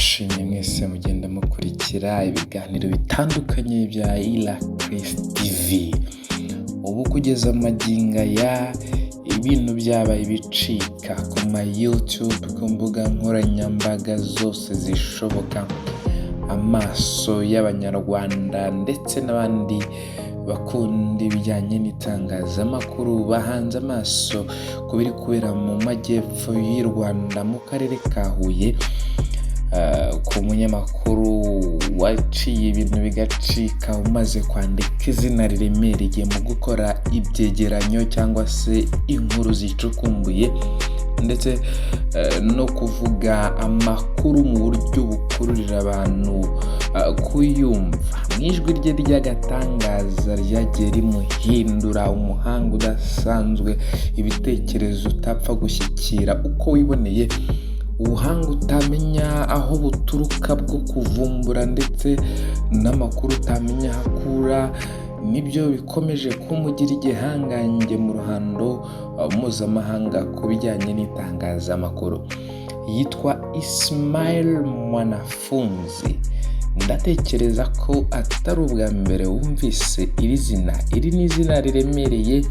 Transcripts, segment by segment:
ndabashimiye mwese mugenda mukurikira ibiganiro bitandukanye bya Irakoze TV. Ubu kugeza magingo aya ibintu byabaye bicika ku ma YouTube, ku mbuga nkoranyambaga zose zishoboka. Amaso y'abanyarwanda ndetse n'abandi bakunda ibijyanye n'itangazamakuru bahanze amaso ku biri kubera mu majyepfo y'u Rwanda mu karere ka Huye, ku munyamakuru waciye ibintu bigacika umaze kwandika izina riremereye mu gukora ibyegeranyo cyangwa se inkuru zicukumbuye ndetse no kuvuga amakuru mu buryo bukururira abantu kuyumva. Mu ijwi rye ry'agatangaza ryagiye rimuhindura umuhanga udasanzwe, ibitekerezo utapfa gushyikira uko wiboneye, ubuhanga utamenya aho buturuka bwo kuvumbura ndetse n'amakuru utamenya aho akura, nibyo bikomeje kumugira igihangange mu ruhando mpuzamahanga ku bijyanye n'itangazamakuru. Yitwa Ismail Mwanafunzi. Ndatekereza ko atari ubwa mbere wumvise iri zina. Iri ni izina riremereye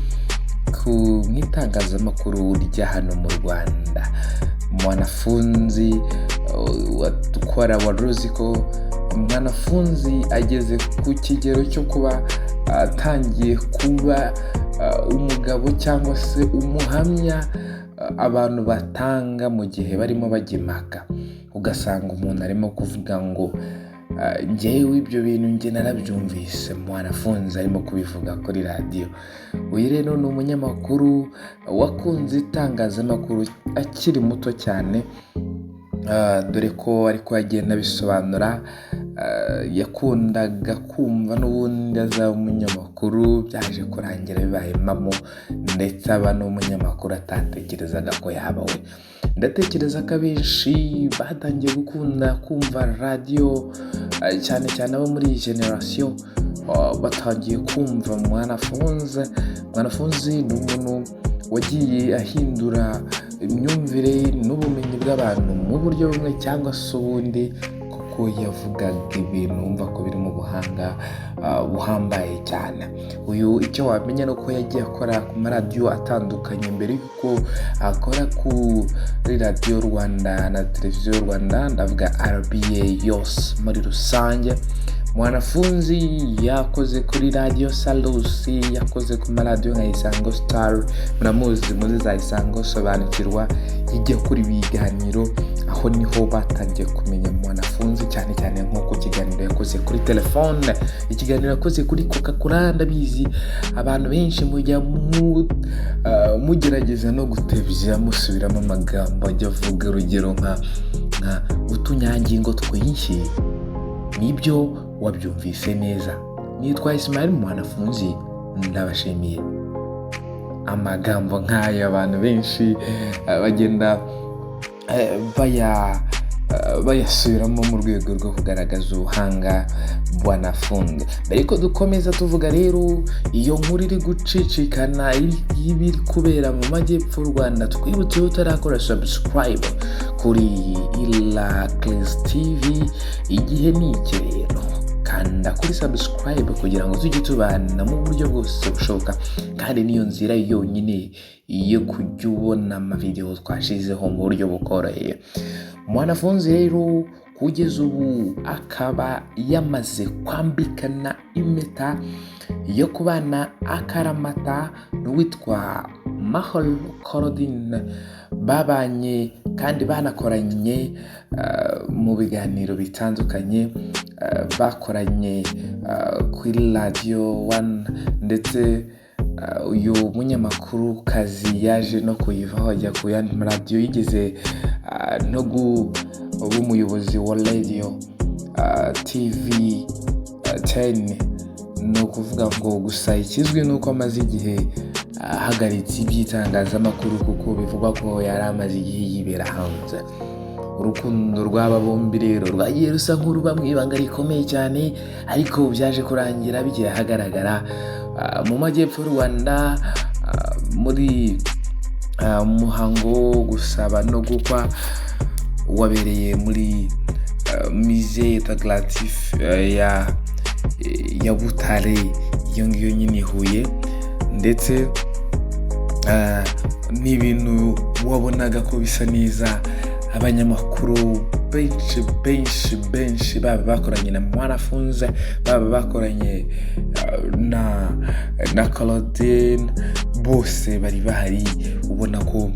ku itangazamakuru rya hano mu Rwanda. Mwanafunzi ukora waruzi ko Mwanafunzi ageze ku kigero cyo kuba atangiye kuba umugabo cyangwa se umuhamya abantu batanga mu gihe barimo bajya impaka. Ugasanga umuntu arimo kuvuga ngo njyewe ibyo bintu njye narabyumvise, Mwanafunzi arimo kubivuga kuri radiyo. Uyu rero ni umunyamakuru wakunze itangazamakuru akiri muto cyane, dore ko ariko agenda abisobanura. Yakundaga kumva n'ubundi azaba umunyamakuru, byaje kurangira bibaye impamo ndetse aba n'umunyamakuru atatekerezaga ko yaba we. Ndatekereza ko abenshi batangiye gukunda kumva radiyo, cyane cyane abo muri iyi generasiyo batangiye kumva Mwanafunzi. Mwanafunzi ni umuntu wagiye ahindura imyumvire n'ubumenyi bw'abantu mu buryo bumwe cyangwa se ubundi, kuko yavugaga ibintu wumva ko biri mu buhanga buhambaye cyane. Uyu icyo wamenya ni uko yagiye akora ku maradiyo atandukanye mbere y'uko akora kuri radiyo Rwanda na televiziyo Rwanda, ndavuga RBA yose muri rusange. Mwanafunzi yakoze kuri radiyo Salusi, yakoze ku maradiyo nka Isango Star, muramuzi muri za Isango Sobanukirwa, yijya kuri ibiganiro. Aho niho batangiye kumenya Mwanafunzi cyane cyane nko ku kiganiro yakoze kuri telefone, ikiganiro yakoze kuri Coca-Cola. Ndabizi abantu benshi mujya mugerageza no gutebya musubiramo amagambo ajya avuga, urugero nka utunyangingo twinshi. Nibyo wabyumvise neza. Nitwa Ismail Mwanafunzi, ndabashimiye. Amagambo nk'aya abantu benshi bagenda bayasubiramo mu rwego rwo kugaragaza ubuhanga Mwanafunzi. Mbere ko dukomeza tuvuga rero iyo nkuru iri gucicikana ibiri kubera mu majyepfo y'u Rwanda, twibutse utarakora subscribe kuri Irakoze TV. Igihe ni iki rero, kanda kuri subscribe kugira ngo tujye tubana mu buryo bwose bushoboka, kandi niyo nzira yonyine yo kujya ubona amavideo twashizeho mu buryo bukoroheye. Mwanafunzi rero kugeza ubu akaba yamaze kwambikana impeta yo kubana akaramata n'uwitwa Mahoro Claudine. Babanye kandi banakoranye mu biganiro bitandukanye, bakoranye kuri radiyo One ndetse uyu munyamakuru kazi yaje no kuyivaho ajya ku yandi maradiyo, yigeze no kuba umuyobozi wa radiyo TV 10. ni ukuvuga ngo gusa ikizwi ni uko amaze igihe ahagaritse iby'itangazamakuru, kuko bivugwa ko yari amaze igihe yibera hanze. Urukundo rw'aba bombi rero rwagiye rusa nk'uruba mu ibanga rikomeye cyane, ariko byaje kurangira bigiye ahagaragara mu majyepfo y'u Rwanda muri umuhango wo gusaba no gukwa wabereye muri musée integratif ya Butare, iyo ngiyo nyine i Huye, ndetse ni ibintu wabonaga ko bisa neza. Abanyamakuru benshi baba bakoranye na Mwanafunzi, baba bakoranye na Claudine, bose bari bahari, ubona ko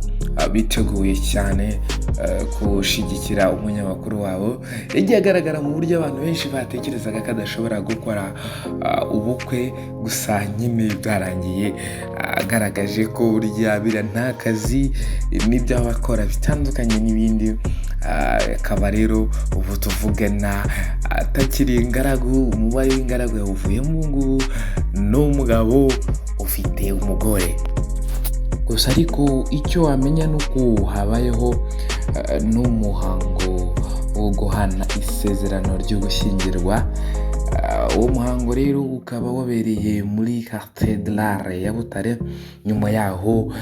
biteguye cyane gushyigikira umunyamakuru wabo. Yagiye agaragara mu buryo abantu benshi batekerezaga ko adashobora gukora ubukwe, gusa nyine byarangiye agaragaje ko burya bira nta kazi n'ibyo abakora bitandukanye n'ibindi. Akaba rero ubu tuvugana atakiri ingaragu, umubare w'ingaragu yawuvuyemo ubu ngubu, n'umugabo ufite umugore. Gusa ariko icyo wamenya ni uko habayeho n'umuhango wo guhana isezerano ryo gushyingirwa. Uwo muhango rero ukaba wabereye muri Cathedrale ya Butare. Nyuma yaho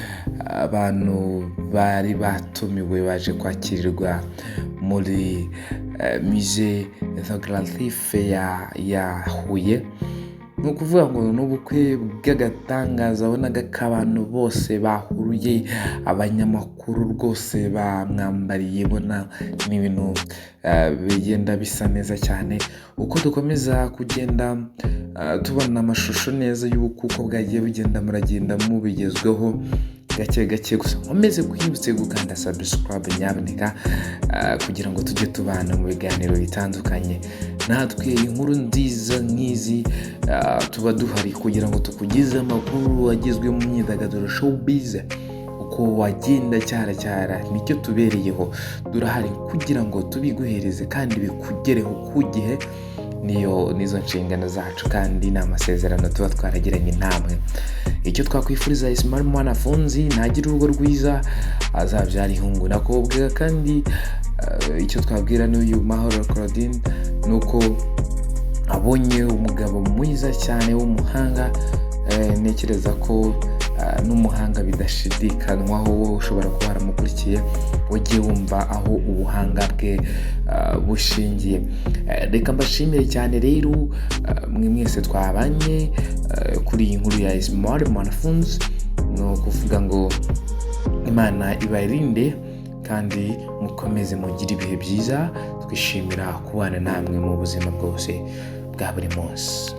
abantu bari batumiwe baje kwakirirwa muri musée integratif ya Huye. Ni ukuvuga ngo ni ubukwe bw'agatangaza, wabonaga ko abantu bose bahuruye, abanyamakuru rwose bamwambariye, bona ni ibintu bigenda bisa neza cyane. Uko dukomeza kugenda tubona amashusho neza y'uko bwagiye bugenda, muragenda mubigezweho gake gake. Gusa nkomeze kwibutse gukanda subscribe nyaboneka, kugira ngo tujye tubana mu biganiro bitandukanye. Natwe inkuru nziza nk'izi tuba duhari kugira ngo tukugize amakuru agizwe mu myidagaduro, showbiz, uko wagenda cyara nicyo tubereyeho. Durahari kugira ngo tubiguhereze kandi bikugereho ku gihe. Nizo nshingano zacu kandi ni amasezerano tuba twaragiranye namwe. Icyo twakwifuriza Ismail Mwanafunzi, ntagira urugo rwiza, azabyara ihungu n'akobwa. Kandi icyo twabwira n'uyu Mahoro Claudine ni uko abonye umugabo mwiza cyane w'umuhanga. Ntekereza ko n'umuhanga bidashidikanywaho, wowe ushobora kuba waramukurikiye, ujye wumva aho ubuhanga bwe bushingiye. Reka mbashimire cyane rero mwe mwese twabanye kuri iyi nkuru ya Ismail Mwanafunzi. ni ukuvuga ngo Imana ibarinde kandi mukomeze mugire ibihe byiza. Twishimira kubana namwe mu buzima bwose bwa buri munsi.